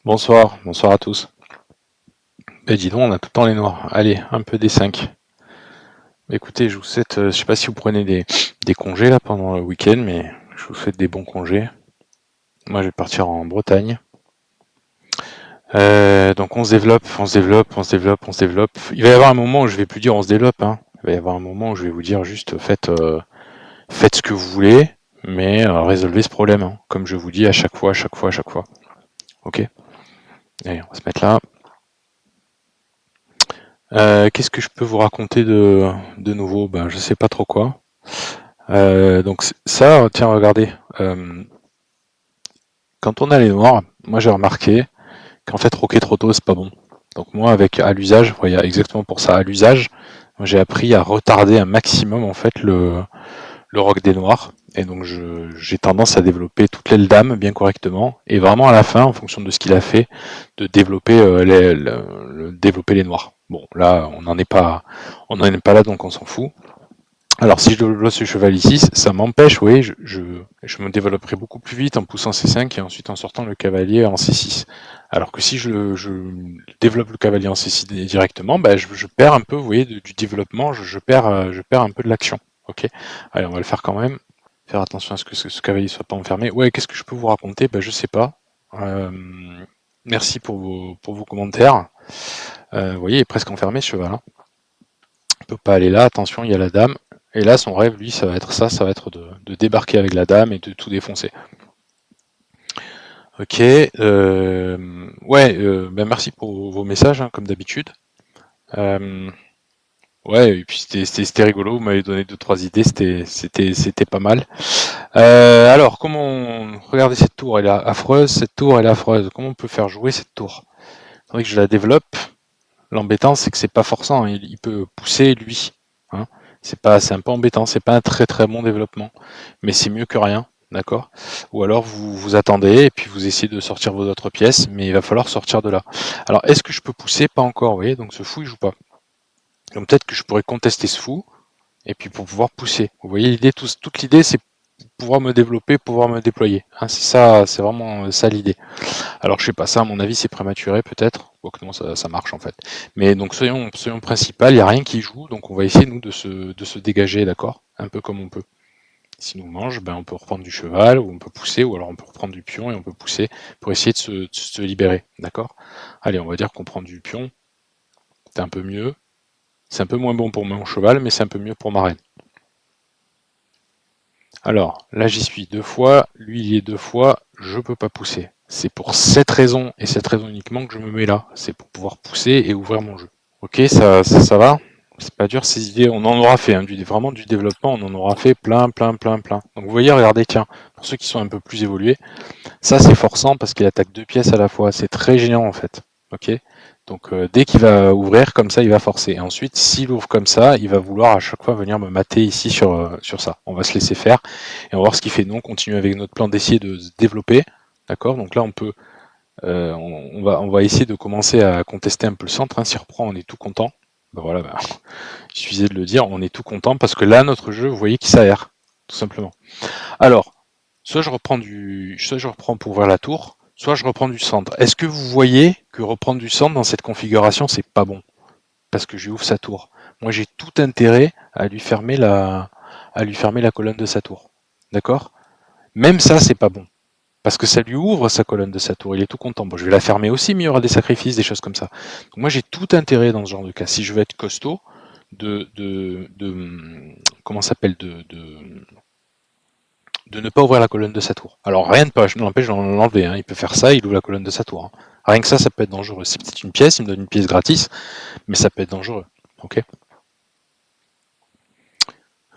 Bonsoir, bonsoir à tous. Et dis donc, on a tout le temps les noirs. Allez, un peu des 5. Écoutez, je vous souhaite, je sais pas si vous prenez des congés là pendant le week-end, mais je vous souhaite des bons congés. Moi, je vais partir en Bretagne. Donc on se développe, on se développe, on se développe, on se développe. Il va y avoir un moment où je vais plus dire on se développe, hein. Il va y avoir un moment où je vais vous dire juste faites ce que vous voulez, mais résolvez ce problème, hein, comme je vous dis à chaque fois, à chaque fois, à chaque fois. Ok. Allez, on va se mettre là. Qu'est-ce que je peux vous raconter de nouveau? Ben, je sais pas trop quoi. Donc ça, tiens, regardez. Quand on a les noirs, moi j'ai remarqué qu'en fait roquer trop tôt c'est pas bon. Donc moi avec à l'usage, il y a exactement pour ça, à l'usage, j'ai appris à retarder un maximum en fait le rock des noirs. Et donc j'ai tendance à développer toute l'aile dame bien correctement. Et vraiment à la fin, en fonction de ce qu'il a fait, de développer développer les noirs. Bon là on n'en est pas là donc on s'en fout. Alors si je développe ce cheval ici, ça m'empêche, oui, je me développerai beaucoup plus vite en poussant C5 et ensuite en sortant le cavalier en C6. Alors que si je développe le cavalier en C6 directement, bah, je perds un peu, vous voyez, du développement, je perds un peu de l'action. Ok. Allez, on va le faire quand même. Faire attention à ce que ce cavalier soit pas enfermé. Ouais, qu'est-ce que je peux vous raconter? Bah, je sais pas. Euh, Merci pour vos commentaires. Vous voyez, il est presque enfermé ce cheval, hein. Il peut pas aller là, attention, il y a la dame. Et là, son rêve, lui, ça va être ça, ça va être de débarquer avec la dame et de tout défoncer. Ok, ouais, ben merci pour vos messages, hein, comme d'habitude. Euh, ouais, et puis c'était rigolo, vous m'avez donné deux trois idées, c'était pas mal. Alors, regardez cette tour, elle est affreuse, cette tour, elle est affreuse. Comment on peut faire jouer cette tour? Il faudrait que je la développe. L'embêtant, c'est que c'est pas forçant, hein, il peut pousser lui, hein. C'est un peu embêtant, c'est pas un très très bon développement, mais c'est mieux que rien, d'accord? Ou alors vous attendez et puis vous essayez de sortir vos autres pièces, mais il va falloir sortir de là. Alors est-ce que je peux pousser? Pas encore, vous voyez, donc ce fou il joue pas. Donc peut-être que je pourrais contester ce fou, et puis pour pouvoir pousser. Vous voyez l'idée, toute l'idée c'est pouvoir me développer, pouvoir me déployer, hein, c'est ça, c'est vraiment ça l'idée. Alors je sais pas, ça à mon avis c'est prématuré peut-être, quoique non ça marche en fait. Mais donc soyons principal, il n'y a rien qui joue, donc on va essayer nous de se dégager, d'accord? Un peu comme on peut. Si nous mange, ben on peut reprendre du cheval, ou on peut pousser, ou alors on peut reprendre du pion et on peut pousser pour essayer de se libérer, d'accord? Allez, on va dire qu'on prend du pion, c'est un peu mieux. C'est un peu moins bon pour mon cheval, mais c'est un peu mieux pour ma reine. Alors, là j'y suis deux fois, lui il y est deux fois, je peux pas pousser. C'est pour cette raison, et cette raison uniquement que je me mets là. C'est pour pouvoir pousser et ouvrir mon jeu. Ok, ça va. C'est pas dur ces idées, on en aura fait, hein, vraiment du développement, on en aura fait plein, plein, plein, plein. Donc vous voyez, regardez, tiens, pour ceux qui sont un peu plus évolués, ça c'est forçant parce qu'il attaque deux pièces à la fois, c'est très gênant en fait. Ok. Donc dès qu'il va ouvrir comme ça, il va forcer. Et ensuite, s'il ouvre comme ça, il va vouloir à chaque fois venir me mater ici sur ça. On va se laisser faire et on va voir ce qu'il fait. Nous, on continue avec notre plan d'essayer de se développer. D'accord. Donc là, on peut, on va essayer de commencer à contester un peu le centre, hein. S'il reprend, on est tout content. Ben voilà, ben, il suffisait de le dire, on est tout content parce que là, notre jeu, vous voyez qu'il s'aère, tout simplement. Alors, soit je reprends pour ouvrir la tour, soit je reprends du centre. Est-ce que vous voyez que reprendre du centre dans cette configuration, c'est pas bon? Parce que je lui ouvre sa tour. Moi, j'ai tout intérêt à lui fermer la colonne de sa tour. D'accord? Même ça, c'est pas bon. Parce que ça lui ouvre sa colonne de sa tour. Il est tout content. Bon, je vais la fermer aussi, mais il y aura des sacrifices, des choses comme ça. Donc moi, j'ai tout intérêt dans ce genre de cas. Si je veux être costaud, comment ça s'appelle, de ne pas ouvrir la colonne de sa tour. Alors rien ne peut l'empêche de l'enlever, hein. Il peut faire ça, il ouvre la colonne de sa tour, hein. Rien que ça peut être dangereux. C'est peut-être une pièce, il me donne une pièce gratis, mais ça peut être dangereux. Ok.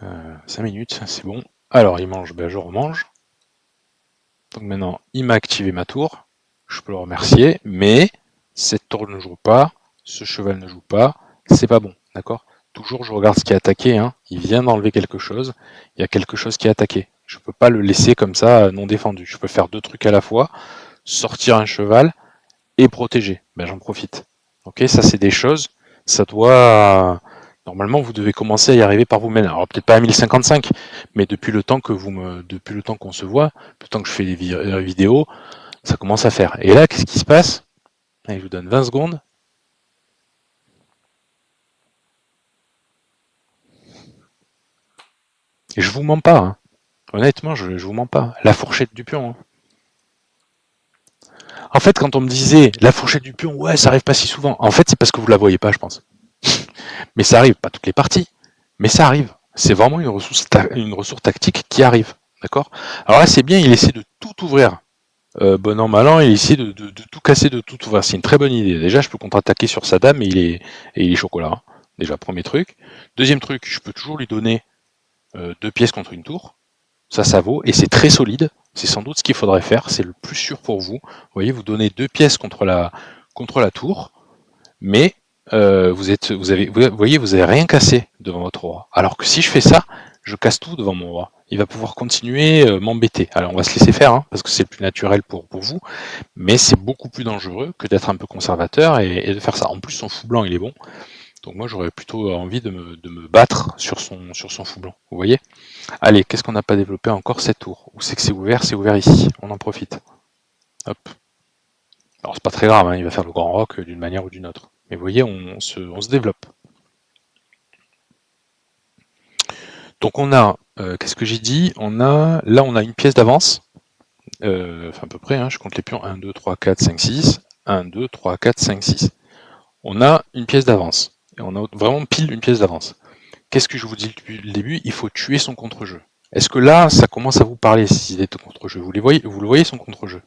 5 minutes, c'est bon. Alors il mange, ben je remange. Donc maintenant, il m'a activé ma tour. Je peux le remercier, mais cette tour ne joue pas, ce cheval ne joue pas, c'est pas bon, d'accord? Toujours je regarde ce qui est attaqué, hein. Il vient d'enlever quelque chose, il y a quelque chose qui est attaqué. Je ne peux pas le laisser comme ça non défendu. Je peux faire deux trucs à la fois, sortir un cheval et protéger. Ben j'en profite. Ok, ça c'est des choses, ça doit. Normalement, vous devez commencer à y arriver par vous-même. Alors peut-être pas à 1055, mais depuis le temps qu'on se voit, depuis le temps que je fais les vidéos, Ça commence à faire. Et là, qu'est-ce qui se passe? Allez, je vous donne 20 secondes. Et je vous mens pas, hein. Honnêtement, je vous mens pas. La fourchette du pion. Hein. En fait, quand on me disait la fourchette du pion, ouais, ça arrive pas si souvent. En fait, c'est parce que vous la voyez pas, je pense. Mais ça arrive, pas toutes les parties, mais ça arrive. C'est vraiment une ressource tactique qui arrive. D'accord. Alors là, c'est bien, il essaie de tout ouvrir. Bon an, mal an, il essaie de tout casser, de tout ouvrir. C'est une très bonne idée. Déjà, je peux contre-attaquer sur sa dame et il est chocolat. Hein. Déjà, premier truc. Deuxième truc, je peux toujours lui donner 2 pièces contre une tour. Ça vaut, et c'est très solide. C'est sans doute ce qu'il faudrait faire. C'est le plus sûr pour vous. Vous voyez, vous donnez 2 pièces contre la tour, mais vous voyez, vous avez rien cassé devant votre roi. Alors que si je fais ça, je casse tout devant mon roi. Il va pouvoir continuer m'embêter. Alors on va se laisser faire, hein, parce que c'est le plus naturel pour vous, mais c'est beaucoup plus dangereux que d'être un peu conservateur et de faire ça. En plus, son fou blanc, il est bon. Donc moi, j'aurais plutôt envie de me battre sur son fou blanc. Vous voyez? Allez, qu'est-ce qu'on n'a pas développé encore? Cette tour. Où c'est que c'est ouvert ici. On en profite. Hop. Alors c'est pas très grave, hein, il va faire le grand roc d'une manière ou d'une autre. Mais vous voyez, on se développe. Donc on a, qu'est-ce que j'ai dit? Là on a une pièce d'avance, enfin à peu près, hein, je compte les pions, 1, 2, 3, 4, 5, 6, 1, 2, 3, 4, 5, 6. On a une pièce d'avance, et on a vraiment pile une pièce d'avance. Qu'est-ce que je vous dis depuis le début? Il faut tuer son contre-jeu. Est-ce que là, ça commence à vous parler, ces idées de contre-jeu? Vous le voyez son contre-jeu?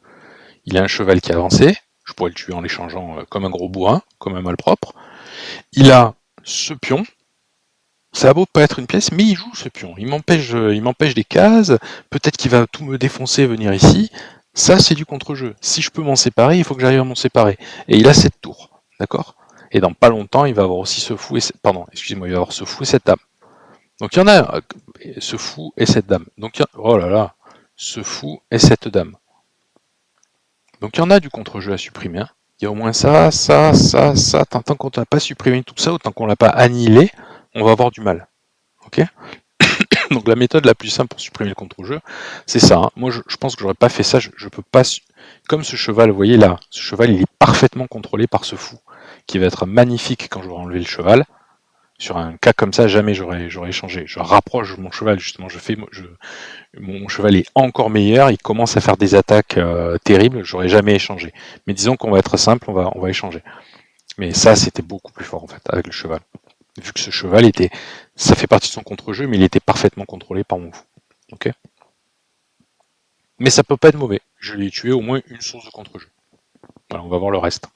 Il a un cheval qui a avancé, je pourrais le tuer en l'échangeant comme un gros bourrin, comme un malpropre. Il a ce pion, ça a beau pas être une pièce, mais il joue ce pion. Il m'empêche des cases. Peut-être qu'il va tout me défoncer et venir ici. Ça, c'est du contre-jeu. Si je peux m'en séparer, il faut que j'arrive à m'en séparer. Et il a cette tour, d'accord. Et dans pas longtemps, il va avoir aussi ce fou et pardon, excusez-moi, il va avoir ce fou et cette dame. Donc il y en a ce fou et cette dame. Donc oh là là, ce fou et cette dame. Donc il y en a du contre-jeu à supprimer. Hein. Il y a au moins ça, ça, ça, ça. Tant qu'on n'a pas supprimé tout ça, ou tant qu'on l'a pas annihilé, on va avoir du mal. Ok. Donc la méthode la plus simple pour supprimer le contre-jeu, c'est ça. Hein. Moi, je pense que j'aurais pas fait ça. Je peux pas. Comme ce cheval, vous voyez là, ce cheval, il est parfaitement contrôlé par ce fou, qui va être magnifique quand j'aurai enlevé le cheval. Sur un cas comme ça, jamais j'aurais échangé. Je rapproche mon cheval justement. Mon cheval est encore meilleur. Il commence à faire des attaques terribles. J'aurais jamais échangé. Mais disons qu'on va être simple, on va échanger. Mais ça, c'était beaucoup plus fort en fait avec le cheval. Vu que ce cheval ça fait partie de son contre-jeu, mais il était parfaitement contrôlé par mon fou. Ok. Mais ça peut pas être mauvais. Je l'ai tué au moins une source de contre-jeu. Voilà, on va voir le reste.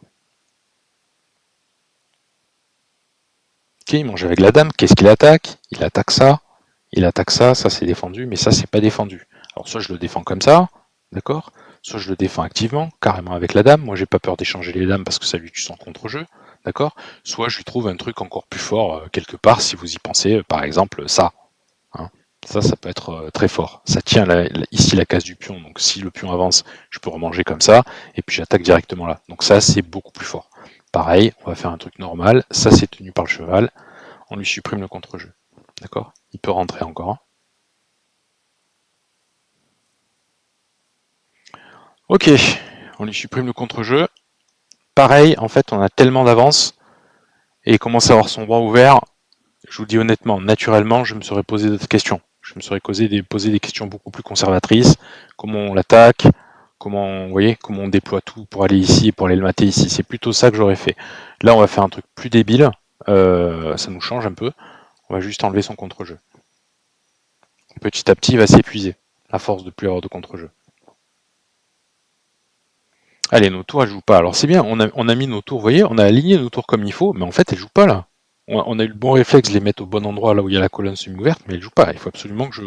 Ok, il mange avec la dame. Qu'est-ce qu'il attaque? Il attaque ça. Il attaque ça. Ça c'est défendu, mais ça c'est pas défendu. Alors soit je le défends comme ça, d'accord. Soit je le défends activement, carrément avec la dame. Moi j'ai pas peur d'échanger les dames parce que ça lui tue son contre-jeu, d'accord. Soit je lui trouve un truc encore plus fort quelque part si vous y pensez, par exemple ça. Hein. Ça peut être très fort. Ça tient ici la case du pion, donc si le pion avance, je peux remanger comme ça, et puis j'attaque directement là. Donc ça, c'est beaucoup plus fort. Pareil, on va faire un truc normal, ça c'est tenu par le cheval, on lui supprime le contre-jeu. D'accord. Il peut rentrer encore. Ok, on lui supprime le contre-jeu. Pareil, en fait, on a tellement d'avance, et il commence à avoir son bras ouvert, je vous dis honnêtement, naturellement, je me serais posé d'autres questions. Je me serais posé des questions beaucoup plus conservatrices. Comment on l'attaque? Vous voyez, comment on déploie tout pour aller ici et pour aller le mater ici. C'est plutôt ça que j'aurais fait. Là, on va faire un truc plus débile. Ça nous change un peu. On va juste enlever son contre-jeu. Petit à petit, il va s'épuiser à force de plus avoir de contre-jeu. Allez, nos tours, elles jouent pas. Alors c'est bien, on a mis nos tours, vous voyez, on a aligné nos tours comme il faut, mais en fait, elles jouent pas là. On a eu le bon réflexe de les mettre au bon endroit, là où il y a la colonne semi-ouverte, mais elles jouent pas. Il faut absolument que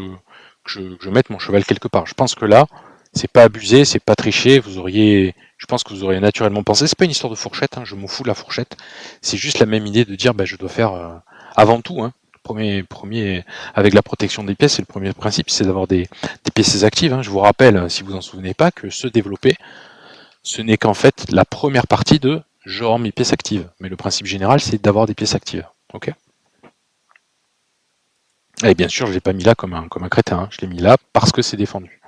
je mette mon cheval quelque part. Je pense que là, c'est pas abusé, c'est pas triché. Je pense que vous auriez naturellement pensé. C'est pas une histoire de fourchette, hein, je m'en fous de la fourchette. C'est juste la même idée de dire, je dois faire avant tout. Hein, premier, avec la protection des pièces, c'est le premier principe, c'est d'avoir des pièces actives. Hein. Je vous rappelle, si vous en souvenez pas, que se développer, ce n'est qu'en fait la première partie de je rends mes pièces actives. Mais le principe général, c'est d'avoir des pièces actives. Ok. Et bien sûr, je ne l'ai pas mis là comme un crétin. Hein. Je l'ai mis là parce que c'est défendu.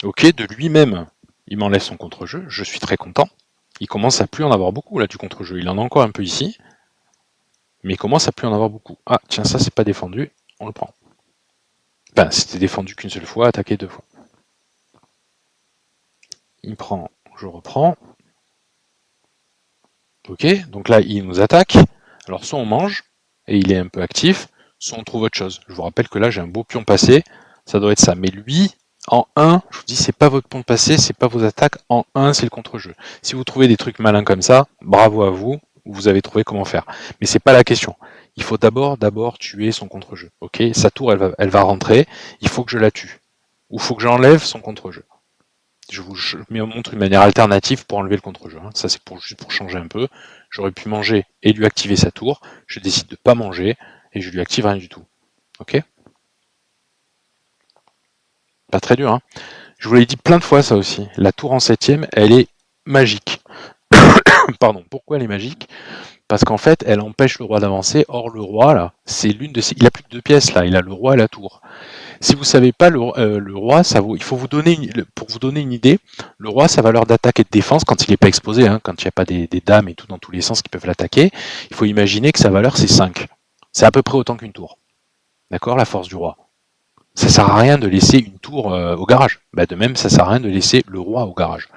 Ok, de lui-même, il m'enlève son contre-jeu, je suis très content. Il commence à plus en avoir beaucoup là du contre-jeu. Il en a encore un peu ici, mais il commence à plus en avoir beaucoup. Ah tiens, ça c'est pas défendu, on le prend. Enfin, c'était défendu qu'une seule fois, attaqué 2 fois. Il prend, je reprends. Ok, donc là il nous attaque. Alors soit on mange, et il est un peu actif, soit on trouve autre chose. Je vous rappelle que là j'ai un beau pion passé, ça doit être ça. Mais lui, en 1, je vous dis, c'est pas votre pion passé, c'est pas vos attaques, en 1 c'est le contre-jeu. Si vous trouvez des trucs malins comme ça, bravo à vous, vous avez trouvé comment faire. Mais c'est pas la question. Il faut d'abord tuer son contre-jeu. Ok, sa tour elle va rentrer, il faut que je la tue. Ou il faut que j'enlève son contre-jeu. Je vous montre une manière alternative pour enlever le contre-jeu. Hein. Ça c'est juste pour changer un peu. J'aurais pu manger et lui activer sa tour. Je décide de ne pas manger et je lui active rien du tout. Ok? Pas très dur. Hein. Je vous l'ai dit plein de fois ça aussi. La tour en 7ème, elle est magique. Pardon. Pourquoi elle est magique? Parce qu'en fait, elle empêche le roi d'avancer. Or le roi là, c'est l'une de ses. Il a plus que 2 pièces là. Il a le roi et la tour. Si vous ne savez pas, le roi, il faut vous donner pour vous donner une idée, le roi, sa valeur d'attaque et de défense, quand il n'est pas exposé, hein, quand il n'y a pas des dames et tout dans tous les sens qui peuvent l'attaquer, il faut imaginer que sa valeur, c'est 5. C'est à peu près autant qu'une tour. D'accord? La force du roi. Ça sert à rien de laisser une tour au garage. Bah, de même, ça sert à rien de laisser le roi au garage.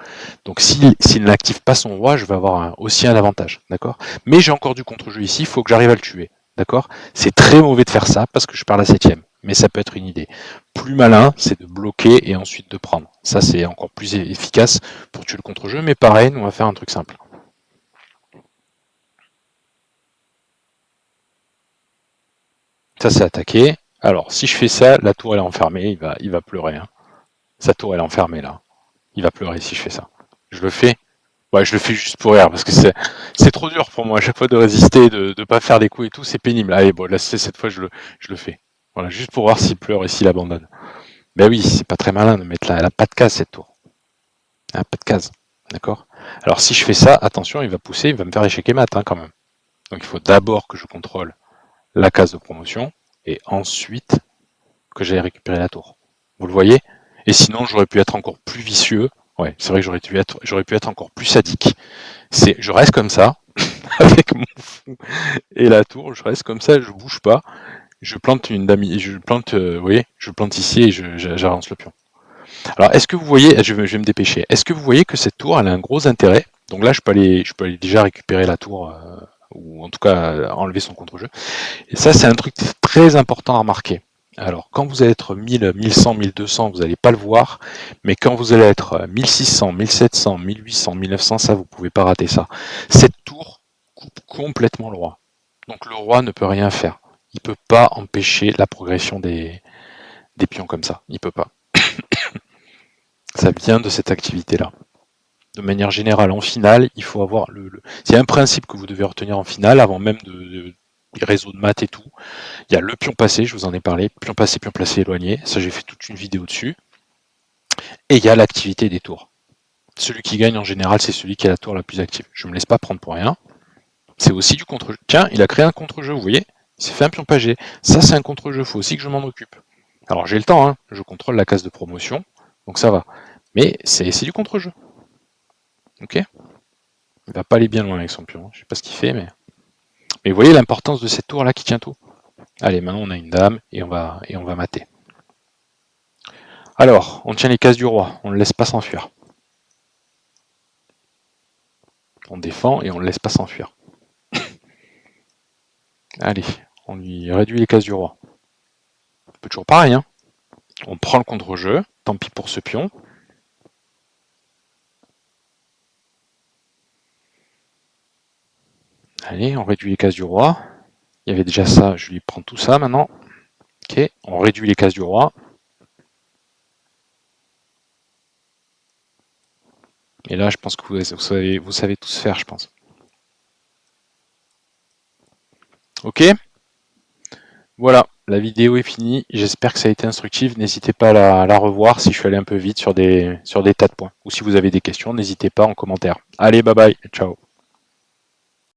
Donc s'il n'active pas son roi, je vais avoir aussi un avantage. D'accord? Mais j'ai encore du contre-jeu ici, il faut que j'arrive à le tuer. D'accord? C'est très mauvais de faire ça parce que je perds la 7ème. Mais ça peut être une idée. Plus malin, c'est de bloquer et ensuite de prendre. Ça, c'est encore plus efficace pour tuer le contre-jeu. Mais pareil, on va faire un truc simple. Ça, c'est attaqué. Alors, si je fais ça, la tour elle est enfermée, il va pleurer. Hein. Sa tour elle est enfermée là. Il va pleurer si je fais ça. Je le fais. Ouais, je le fais juste pour rire parce que c'est trop dur pour moi à chaque fois de résister, de ne pas faire des coups et tout, c'est pénible. Allez, bon, là cette fois je le fais. Voilà, juste pour voir s'il pleure et s'il abandonne. Mais oui, c'est pas très malin de mettre là. Elle a pas de case cette tour. Elle a pas de case. D'accord? Alors si je fais ça, attention, il va pousser, il va me faire échec et mat hein, quand même. Donc il faut d'abord que je contrôle la case de promotion et ensuite que j'aille récupérer la tour. Vous le voyez? Et sinon, j'aurais pu être encore plus vicieux. Ouais, c'est vrai que j'aurais pu être encore plus sadique. Je reste comme ça, avec mon fou et la tour, je reste comme ça, je bouge pas. Je plante une dame, vous voyez, je plante ici et j'avance le pion. Alors, est-ce que vous voyez, je vais me dépêcher, est-ce que vous voyez que cette tour, elle a un gros intérêt? Donc là, je peux aller déjà récupérer la tour, ou en tout cas enlever son contre-jeu. Et ça, c'est un truc très important à remarquer. Alors, quand vous allez être 1000, 1100, 1200, vous n'allez pas le voir, mais quand vous allez être 1600, 1700, 1800, 1900, ça, vous ne pouvez pas rater ça. Cette tour coupe complètement le roi. Donc le roi ne peut rien faire. Il ne peut pas empêcher la progression des pions comme ça. Il ne peut pas. Ça vient de cette activité-là. De manière générale, en finale, il faut avoir c'est un principe que vous devez retenir en finale, avant même des réseaux de maths et tout. Il y a le pion passé, je vous en ai parlé, pion passé, pion placé, éloigné. Ça, j'ai fait toute une vidéo dessus. Et il y a l'activité des tours. Celui qui gagne en général, c'est celui qui a la tour la plus active. Je ne me laisse pas prendre pour rien. C'est aussi du contre-jeu. Tiens, il a créé un contre-jeu, vous voyez? Il s'est fait un pion pagé. Ça, c'est un contre-jeu, il faut aussi que je m'en occupe. Alors, j'ai le temps, hein. Je contrôle la case de promotion, donc ça va. Mais c'est du contre-jeu. Ok? Il va pas aller bien loin avec son pion. Je sais pas ce qu'il fait, mais vous voyez l'importance de cette tour-là qui tient tout. Allez, maintenant on a une dame et on va mater. Alors, on tient les cases du roi, on ne le laisse pas s'enfuir. On défend et on ne le laisse pas s'enfuir. Allez, on lui réduit les cases du roi. On peut toujours pareil, hein. On prend le contre-jeu, tant pis pour ce pion. Allez, on réduit les cases du roi. Il y avait déjà ça, je lui prends tout ça maintenant. Ok, on réduit les cases du roi. Et là, je pense que vous savez tous faire, je pense. Ok? Voilà, la vidéo est finie. J'espère que ça a été instructif. N'hésitez pas à la revoir si je suis allé un peu vite sur des tas de points. Ou si vous avez des questions, n'hésitez pas en commentaire. Allez, bye bye, ciao.